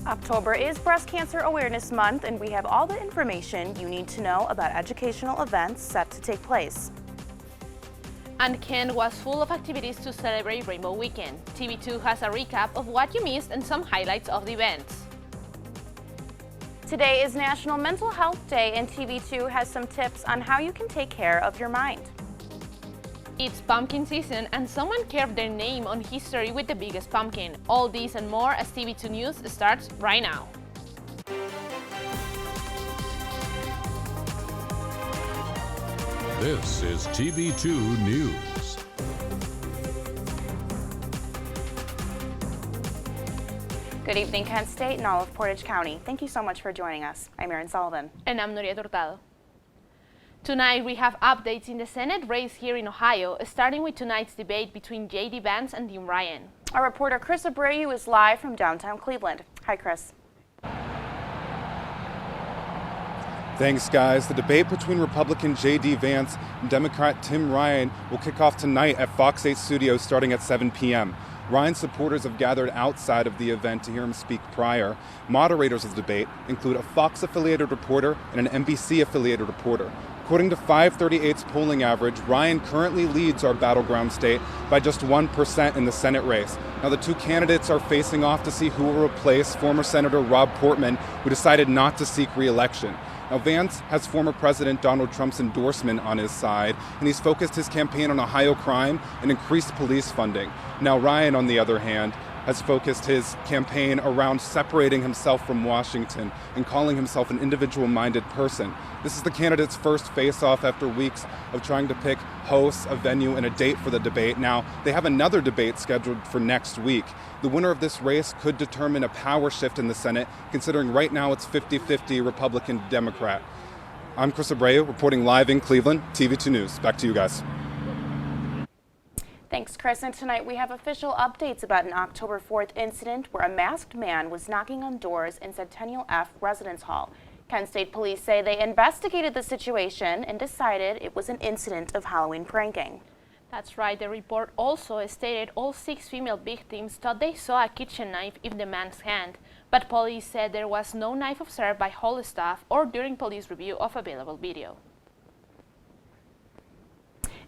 October is Breast Cancer Awareness Month, and we have all the information you need to know about educational events set to take place. And Kent was full of activities to celebrate Rainbow Weekend. TV2 has a recap of what you missed and some highlights of the events. Today is National Mental Health Day, and TV2 has some tips on how you can take care of your mind. It's pumpkin season, and someone carved their name on history with the biggest pumpkin. All these and more as TV2 News starts right now. This is TV2 News. Good evening, Kent State and all of Portage County. Thank you so much for joining us. I'm Erin Sullivan. And I'm Nuried Hurtado. Tonight we have updates in the Senate race here in Ohio, starting with tonight's debate between J.D. Vance and Tim Ryan. Our reporter Chris Abreu is live from downtown Cleveland. Hi, Chris. Thanks, guys. The debate between Republican J.D. Vance and Democrat Tim Ryan will kick off tonight at Fox 8 Studios starting at 7 p.m. Ryan's supporters have gathered outside of the event to hear him speak prior. Moderators of the debate include a Fox-affiliated reporter and an NBC-affiliated reporter. According to 538's polling average, Ryan currently leads our battleground state by just 1% in the Senate race. Now, the two candidates are facing off to see who will replace former Senator Rob Portman, who decided not to seek re-election. Now, Vance has former President Donald Trump's endorsement on his side, and he's focused his campaign on Ohio crime and increased police funding. Now, Ryan, on the other hand, has focused his campaign around separating himself from Washington and calling himself an individual-minded person. This is the candidate's first face-off after weeks of trying to pick hosts, a venue, and a date for the debate. Now, they have another debate scheduled for next week. The winner of this race could determine a power shift in the Senate, considering right now it's 50-50 Republican-Democrat. I'm Chris Abreu, reporting live in Cleveland, TV2 News. Back to you guys. Thanks, Chris. And tonight we have official updates about an October 4th incident where a masked man was knocking on doors in Centennial F Residence Hall. Kent State Police say they investigated the situation and decided it was an incident of Halloween pranking. That's right. The report also stated all 6 female victims thought they saw a kitchen knife in the man's hand, but police said there was no knife observed by hall staff or during police review of available video.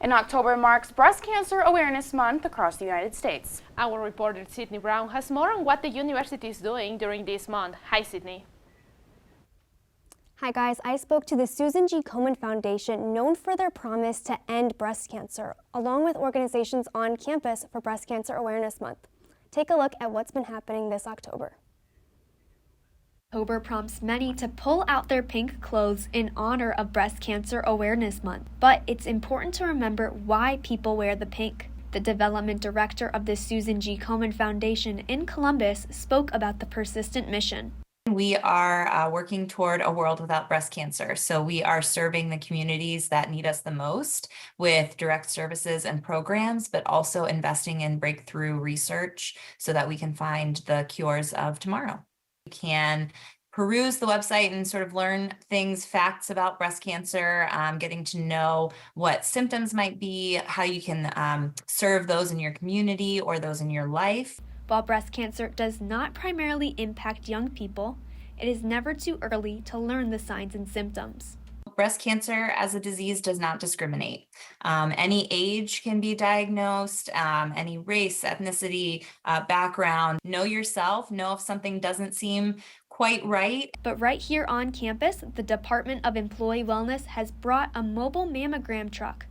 In October marks Breast Cancer Awareness Month across the United States. Our reporter Sydney Brown has more on what the university is doing during this month. Hi, Sydney. Hi guys, I spoke to the Susan G. Komen Foundation, known for their promise to end breast cancer, along with organizations on campus for Breast Cancer Awareness Month. Take a look at what's been happening this October. October prompts many to pull out their pink clothes in honor of Breast Cancer Awareness Month. But it's important to remember why people wear the pink. The development director of the Susan G. Komen Foundation in Columbus spoke about the persistent mission. We are working toward a world without breast cancer. So we are serving the communities that need us the most with direct services and programs, but also investing in breakthrough research so that we can find the cures of tomorrow. You can peruse the website and sort of learn things, facts about breast cancer, getting to know what symptoms might be, how you can serve those in your community or those in your life. While breast cancer does not primarily impact young people, it is never too early to learn the signs and symptoms. Breast cancer as a disease does not discriminate. Any age can be diagnosed, any race, ethnicity, background. Know yourself, know if something doesn't seem quite right. But right here on campus, the Department of Employee Wellness has brought a mobile mammogram truck.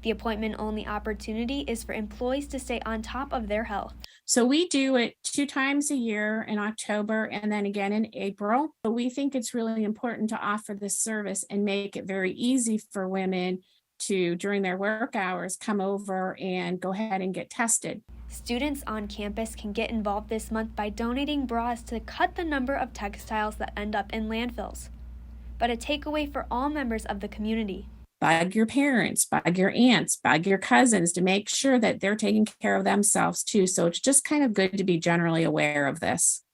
The appointment-only opportunity is for employees to stay on top of their health. So we do it 2 times a year in October and then again in April. But we think it's really important to offer this service and make it very easy for women to, during their work hours, come over and go ahead and get tested. Students on campus can get involved this month by donating bras to cut the number of textiles that end up in landfills. But a takeaway for all members of the community. Bug your parents, bug your aunts, bug your cousins to make sure that they're taking care of themselves too. So it's just kind of good to be generally aware of this.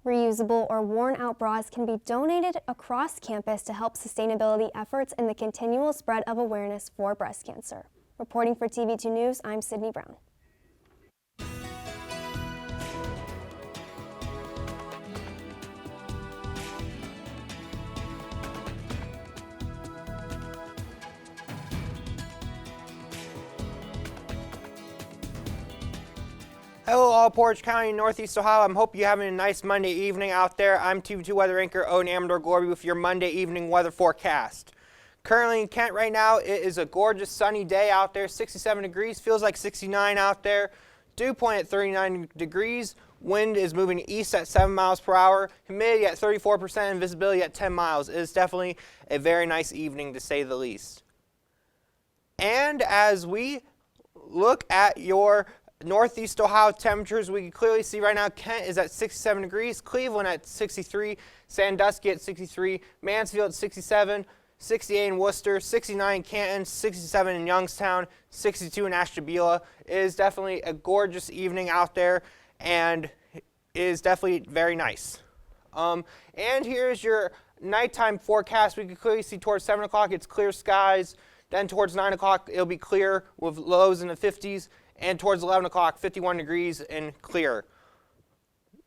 Reusable or worn-out bras can be donated across campus to help sustainability efforts in the continual spread of awareness for breast cancer. Reporting for TV2 News, I'm Sydney Brown. Hello all, Portage County, Northeast Ohio. I hope you're having a nice Monday evening out there. I'm TV2 weather anchor Odin Amador-Gorby with your Monday evening weather forecast. Currently in Kent right now, it is a gorgeous sunny day out there, 67 degrees, feels like 69 out there. Dew point at 39 degrees, wind is moving east at 7 miles per hour, humidity at 34% and visibility at 10 miles. It is definitely a very nice evening to say the least. And as we look at your Northeast Ohio temperatures, we can clearly see right now Kent is at 67 degrees, Cleveland at 63, Sandusky at 63, Mansfield at 67, 68 in Worcester, 69 in Canton, 67 in Youngstown, 62 in Ashtabula. It is definitely a gorgeous evening out there, and it is definitely very nice. And here's your nighttime forecast. We can clearly see towards 7 o'clock it's clear skies. Then towards 9 o'clock it'll be clear with lows in the 50s. And towards 11 o'clock, 51 degrees and clear.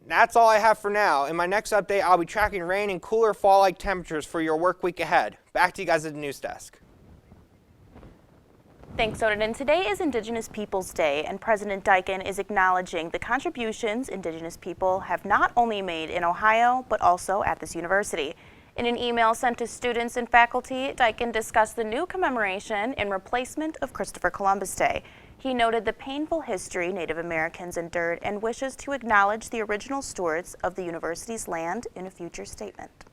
That's all I have for now. In my next update, I'll be tracking rain and cooler fall-like temperatures for your work week ahead. Back to you guys at the news desk. Thanks, Odin. And today is Indigenous Peoples Day, and President Deichen is acknowledging the contributions Indigenous people have not only made in Ohio, but also at this university. In an email sent to students and faculty, Deichen discussed the new commemoration in replacement of Christopher Columbus Day. He noted the painful history Native Americans endured and wishes to acknowledge the original stewards of the university's land in a future statement.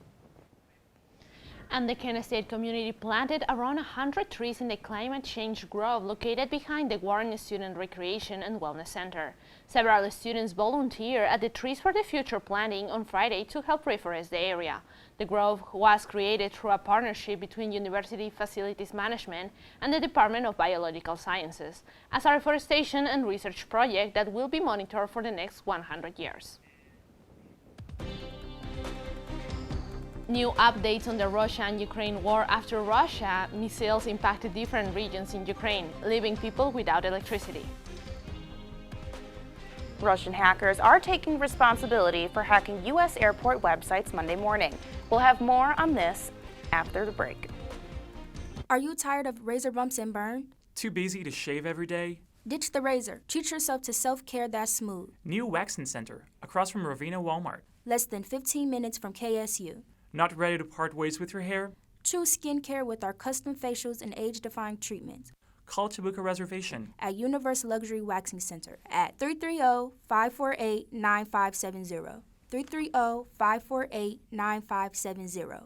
And the Kent State community planted around 100 trees in the Climate Change Grove located behind the Warren Student Recreation and Wellness Center. Several students volunteered at the Trees for the Future planting on Friday to help reforest the area. The grove was created through a partnership between University Facilities Management and the Department of Biological Sciences as a reforestation and research project that will be monitored for the next 100 years. New updates on the Russia and Ukraine war after Russia missiles impacted different regions in Ukraine, leaving people without electricity. Russian hackers are taking responsibility for hacking U.S. airport websites Monday morning. We'll have more on this after the break. Are you tired of razor bumps and burn? Too busy to shave every day? Ditch the razor. Treat yourself to self-care that's smooth. New Waxing Center, across from Ravina Walmart. Less than 15 minutes from KSU. Not ready to part ways with your hair? Choose skincare with our custom facials and age-defying treatments. Call to book a reservation at Universe Luxury Waxing Center at 330-548-9570. 330-548-9570.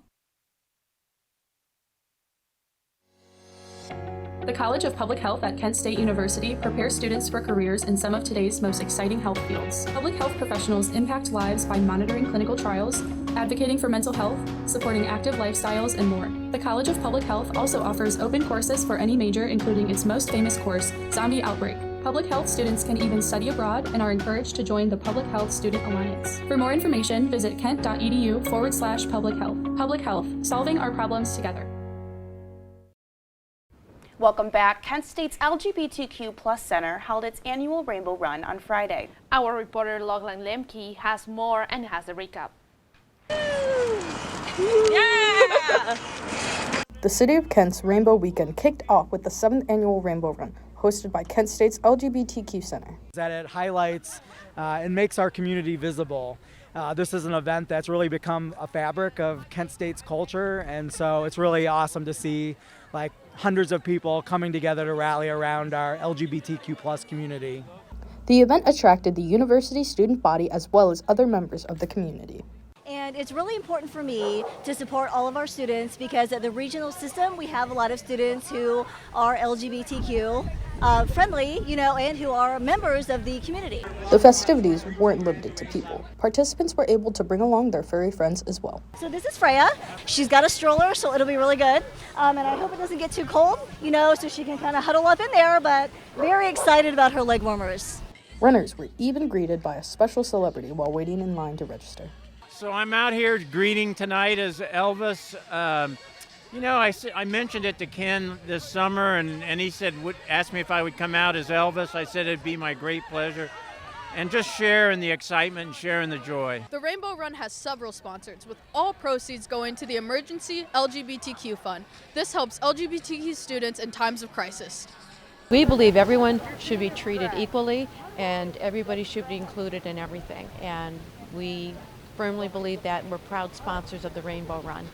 The College of Public Health at Kent State University prepares students for careers in some of today's most exciting health fields. Public health professionals impact lives by monitoring clinical trials, advocating for mental health, supporting active lifestyles, and more. The College of Public Health also offers open courses for any major, including its most famous course, Zombie Outbreak. Public health students can even study abroad and are encouraged to join the Public Health Student Alliance. For more information, visit kent.edu/public health. Public health, solving our problems together. Welcome back. Kent State's LGBTQ+ Center held its annual Rainbow Run on Friday. Our reporter Lochlan Lemke has more and has the recap. Yeah! The City of Kent's Rainbow Weekend kicked off with the 7th annual Rainbow Run, hosted by Kent State's LGBTQ Center. That it highlights and makes our community visible. This is an event that's really become a fabric of Kent State's culture, and so it's really awesome to see like hundreds of people coming together to rally around our LGBTQ+ community. The event attracted the university student body as well as other members of the community. And it's really important for me to support all of our students because at the regional system we have a lot of students who are LGBTQ friendly, and who are members of the community. The festivities weren't limited to people. Participants were able to bring along their furry friends as well. So this is Freya. She's got a stroller, so it'll be really good. And I hope it doesn't get too cold, so she can kind of huddle up in there, but very excited about her leg warmers. Runners were even greeted by a special celebrity while waiting in line to register. So I'm out here greeting tonight as Elvis. I mentioned it to Ken this summer, and he said, asked me if I would come out as Elvis. I said it'd be my great pleasure. And just share in the excitement and share in the joy. The Rainbow Run has several sponsors, with all proceeds going to the Emergency LGBTQ Fund. This helps LGBTQ students in times of crisis. We believe everyone should be treated equally and everybody should be included in everything. And we firmly believe that, and we're proud sponsors of the Rainbow Run.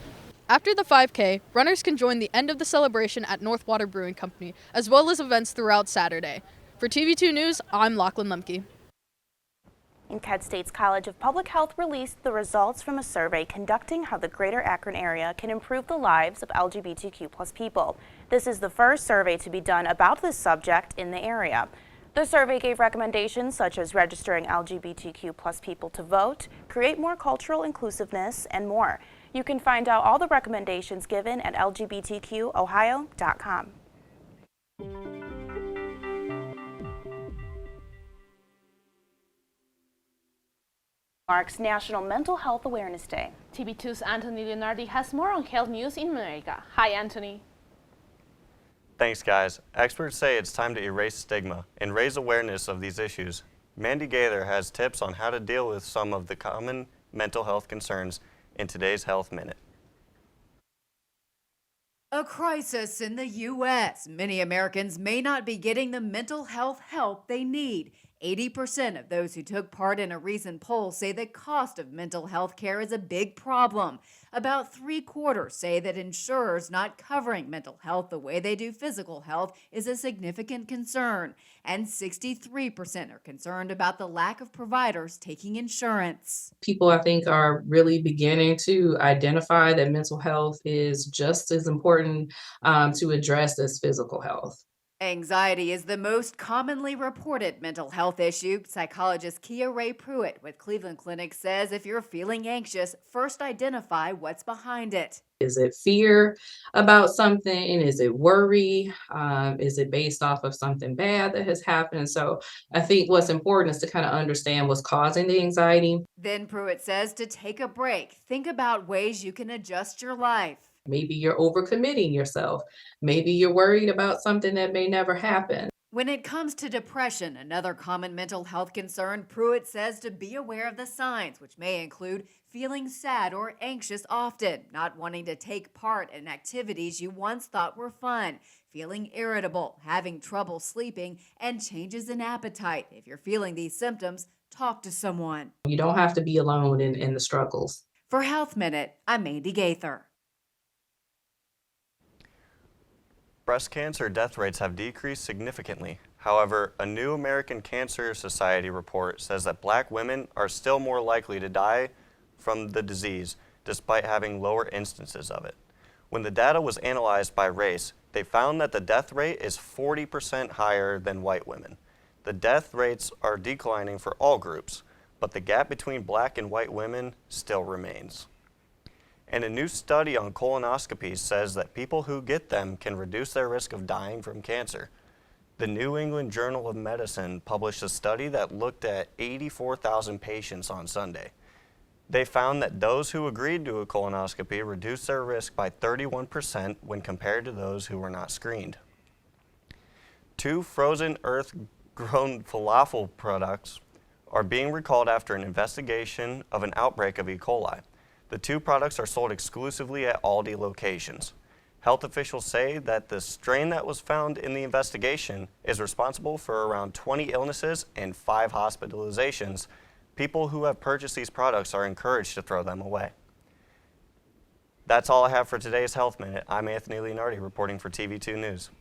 After the 5K, runners can join the end of the celebration at Northwater Brewing Company, as well as events throughout Saturday. For TV2 News, I'm Lochlan Lemke. And Kent State's College of Public Health released the results from a survey conducting how the greater Akron area can improve the lives of LGBTQ+ people. This is the first survey to be done about this subject in the area. The survey gave recommendations such as registering LGBTQ+ people to vote, create more cultural inclusiveness, and more. You can find out all the recommendations given at lgbtqohio.com. Marks National Mental Health Awareness Day. TV2's Anthony Leonardi has more on health news in America. Hi, Anthony. Thanks, guys. Experts say it's time to erase stigma and raise awareness of these issues. Mandy Gaither has tips on how to deal with some of the common mental health concerns in today's Health Minute. A crisis in the U.S. Many Americans may not be getting the mental health help they need. 80% of those who took part in a recent poll say the cost of mental health care is a big problem. About 3/4 say that insurers not covering mental health the way they do physical health is a significant concern. And 63% are concerned about the lack of providers taking insurance. People, I think, are really beginning to identify that mental health is just as important to address as physical health. Anxiety is the most commonly reported mental health issue. Psychologist Kia Ray Pruitt with Cleveland Clinic says if you're feeling anxious, first identify what's behind it. Is it fear about something? Is it worry? Is it based off of something bad that has happened? So I think what's important is to kind of understand what's causing the anxiety. Then Pruitt says to take a break. Think about ways you can adjust your life. Maybe you're overcommitting yourself. Maybe you're worried about something that may never happen. When it comes to depression, another common mental health concern, Pruitt says to be aware of the signs, which may include feeling sad or anxious often, not wanting to take part in activities you once thought were fun, feeling irritable, having trouble sleeping, and changes in appetite. If you're feeling these symptoms, talk to someone. You don't have to be alone in the struggles. For Health Minute, I'm Mandy Gaither. Breast cancer death rates have decreased significantly. However, a new American Cancer Society report says that Black women are still more likely to die from the disease, despite having lower instances of it. When the data was analyzed by race, they found that the death rate is 40% higher than white women. The death rates are declining for all groups, but the gap between Black and white women still remains. And a new study on colonoscopies says that people who get them can reduce their risk of dying from cancer. The New England Journal of Medicine published a study that looked at 84,000 patients on Sunday. They found that those who agreed to a colonoscopy reduced their risk by 31% when compared to those who were not screened. 2 frozen earth-grown falafel products are being recalled after an investigation of an outbreak of E. coli. The 2 products are sold exclusively at Aldi locations. Health officials say that the strain that was found in the investigation is responsible for around 20 illnesses and 5 hospitalizations. People who have purchased these products are encouraged to throw them away. That's all I have for today's Health Minute. I'm Anthony Leonardi reporting for TV2 News.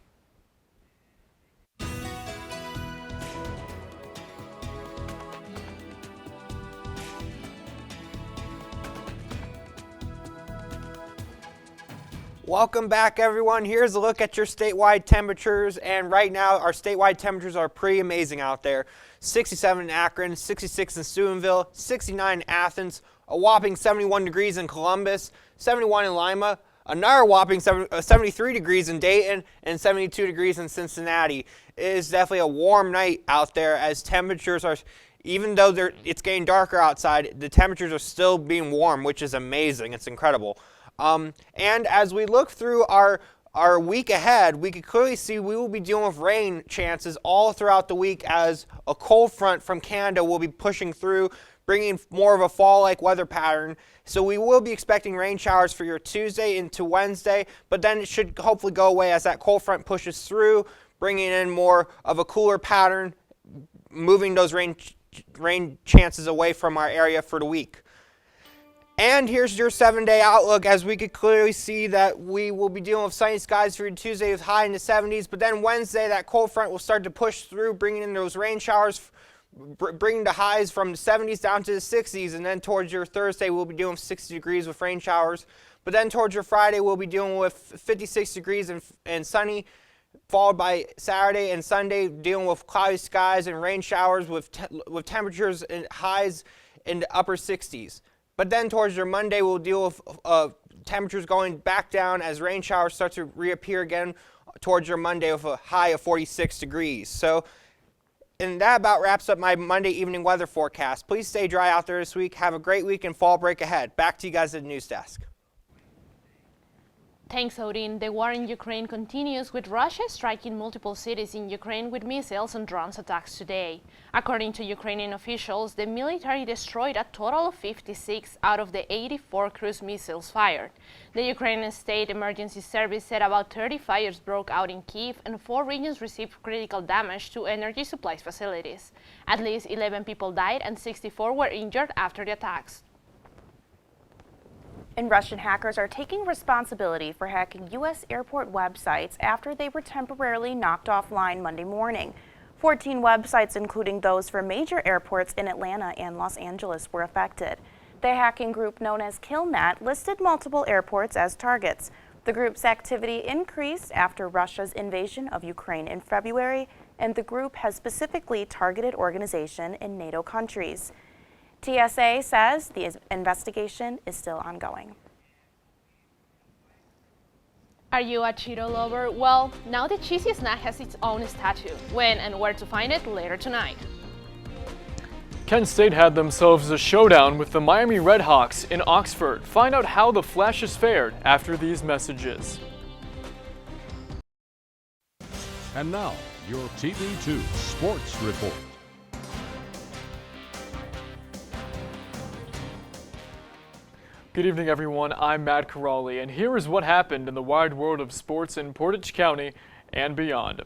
Welcome back, everyone. Here's a look at your statewide temperatures, and right now our statewide temperatures are pretty amazing out there. 67 in Akron, 66 in Steubenville, 69 in Athens, a whopping 71 degrees in Columbus, 71 in Lima, another whopping 73 degrees in Dayton, and 72 degrees in Cincinnati. It is definitely a warm night out there as temperatures are, even though it's getting darker outside, the temperatures are still being warm, which is amazing. It's incredible. And as we look through our week ahead, we can clearly see we will be dealing with rain chances all throughout the week as a cold front from Canada will be pushing through, bringing more of a fall-like weather pattern. So we will be expecting rain showers for your Tuesday into Wednesday, but then it should hopefully go away as that cold front pushes through, bringing in more of a cooler pattern, moving those rain chances away from our area for the week. And here's your 7-day outlook, as we could clearly see that we will be dealing with sunny skies for Tuesday with high in the 70s, but then Wednesday that cold front will start to push through, bringing in those rain showers, bringing the highs from the 70s down to the 60s, and then towards your Thursday we'll be dealing with 60 degrees with rain showers, but then towards your Friday we'll be dealing with 56 degrees and sunny, followed by Saturday and Sunday dealing with cloudy skies and rain showers with temperatures and highs in the upper 60s. But then towards your Monday, we'll deal with temperatures going back down as rain showers start to reappear again towards your Monday with a high of 46 degrees. So, and that about wraps up my Monday evening weather forecast. Please stay dry out there this week. Have a great week and fall break ahead. Back to you guys at the news desk. Thanks, Odin. The war in Ukraine continues, with Russia striking multiple cities in Ukraine with missiles and drones attacks today. According to Ukrainian officials, the military destroyed a total of 56 out of the 84 cruise missiles fired. The Ukrainian State Emergency Service said about 30 fires broke out in Kyiv and 4 regions received critical damage to energy supplies facilities. At least 11 people died and 64 were injured after the attacks. And Russian hackers are taking responsibility for hacking U.S. airport websites after they were temporarily knocked offline Monday morning. 14 websites, including those for major airports in Atlanta and Los Angeles, were affected. The hacking group known as KillNet listed multiple airports as targets. The group's activity increased after Russia's invasion of Ukraine in February, and the group has specifically targeted organizations in NATO countries. TSA says the investigation is still ongoing. Are you a Cheeto lover? Well, now the cheesy snack has its own statue. When and where to find it later tonight. Kent State had themselves a showdown with the Miami Redhawks in Oxford. Find out how the Flashes fared after these messages. And now, your TV2 Sports Report. Good evening, everyone. I'm Matt Corrali, and here is what happened in the wide world of sports in Portage County and beyond.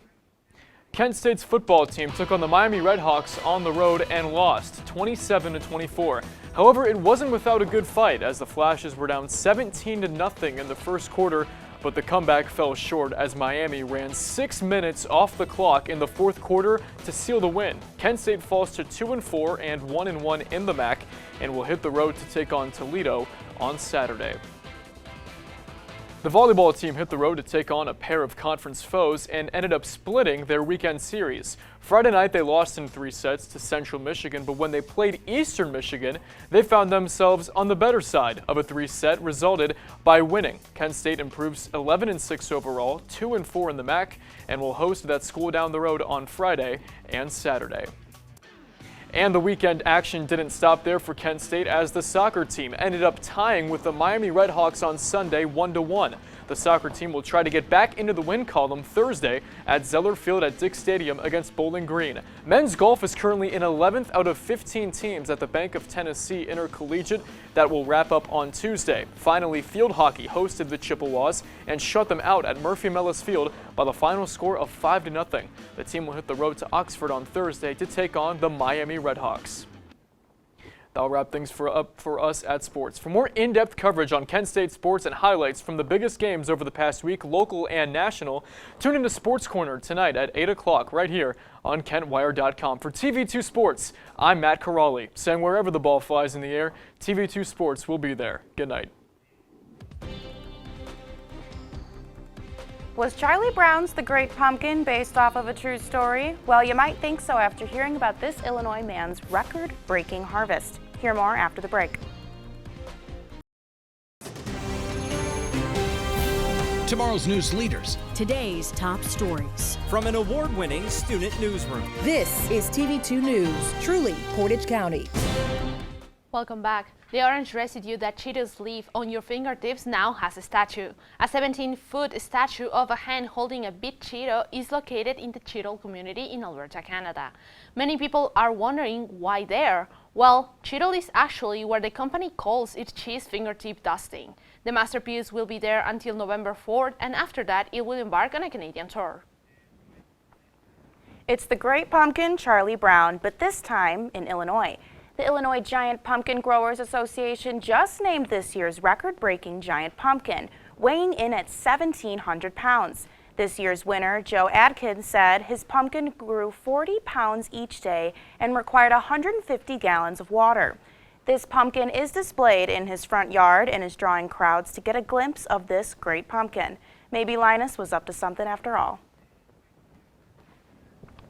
Kent State's football team took on the Miami Redhawks on the road and lost 27-24. However, it wasn't without a good fight, as the Flashes were down 17-0 in the first quarter, but the comeback fell short as Miami ran 6 minutes off the clock in the fourth quarter to seal the win. Kent State falls to 2-4 and 1-1 in the MAC and will hit the road to take on Toledo on Saturday. The volleyball team hit the road to take on a pair of conference foes and ended up splitting their weekend series. Friday night they lost in 3 sets to Central Michigan, but when they played Eastern Michigan, they found themselves on the better side of a 3-set, resulted by winning. Kent State improves 11-6 overall, 2-4 in the MAC, and will host that school down the road on Friday and Saturday. And the weekend action didn't stop there for Kent State, as the soccer team ended up tying with the Miami Redhawks on Sunday 1-1. The soccer team will try to get back into the win column Thursday at Zeller Field at Dick Stadium against Bowling Green. Men's golf is currently in 11th out of 15 teams at the Bank of Tennessee Intercollegiate that will wrap up on Tuesday. Finally, field hockey hosted the Chippewas and shut them out at Murphy Mellis Field by the final score of 5-0. The team will hit the road to Oxford on Thursday to take on the Miami Redhawks. That'll wrap things up for us at sports. For more in-depth coverage on Kent State sports and highlights from the biggest games over the past week, local and national, tune into Sports Corner tonight at 8 o'clock right here on KentWire.com. For TV2 Sports, I'm Matt Corrali, saying wherever the ball flies in the air, TV2 Sports will be there. Good night. Was Charlie Brown's The Great Pumpkin based off of a true story? Well, you might think so after hearing about this Illinois man's record-breaking harvest. Hear more after the break. Tomorrow's news leaders. Today's top stories. From an award-winning student newsroom. This is TV2 News, truly Portage County. Welcome back. The orange residue that Cheetos leave on your fingertips now has a statue. A 17-foot statue of a hand holding a big Cheeto is located in the Cheeto community in Alberta, Canada. Many people are wondering why there. Well, Cheeto is actually where the company calls its cheese fingertip dusting. The masterpiece will be there until November 4th, and after that it will embark on a Canadian tour. It's the Great Pumpkin Charlie Brown, but this time in Illinois. The Illinois Giant Pumpkin Growers Association just named this year's record-breaking giant pumpkin, weighing in at 1,700 pounds. This year's winner, Joe Adkins, said his pumpkin grew 40 pounds each day and required 150 gallons of water. This pumpkin is displayed in his front yard and is drawing crowds to get a glimpse of this great pumpkin. Maybe Linus was up to something after all.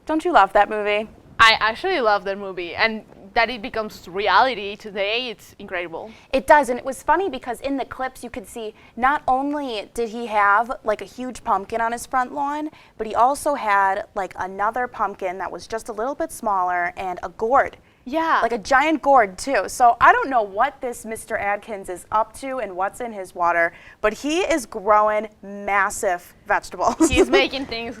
Don't you love that movie? I actually love that movie, and that it becomes reality today, it's incredible. It does, and it was funny because in the clips you could see not only did he have like a huge pumpkin on his front lawn, but he also had like another pumpkin that was just a little bit smaller and a gourd. Yeah. Like a giant gourd too. So I don't know what this Mr. Adkins is up to and what's in his water, but he is growing massive vegetables. He's making things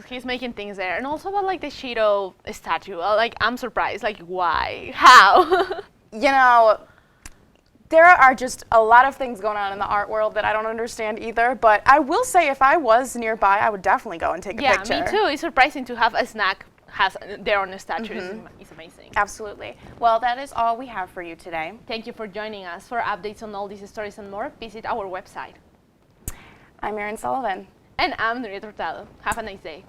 there. And also about like the Cheeto statue. Like I'm surprised. Like why? How? You know, there are just a lot of things going on in the art world that I don't understand either, but I will say if I was nearby, I would definitely go and take a picture. Yeah, me too. It's surprising to have a snack has their own statue. It's amazing. Absolutely. Well, that is all we have for you today. Thank you for joining us. For updates on all these stories and more, visit our website. I'm Erin Sullivan. And I'm Nuried Hurtado. Have a nice day.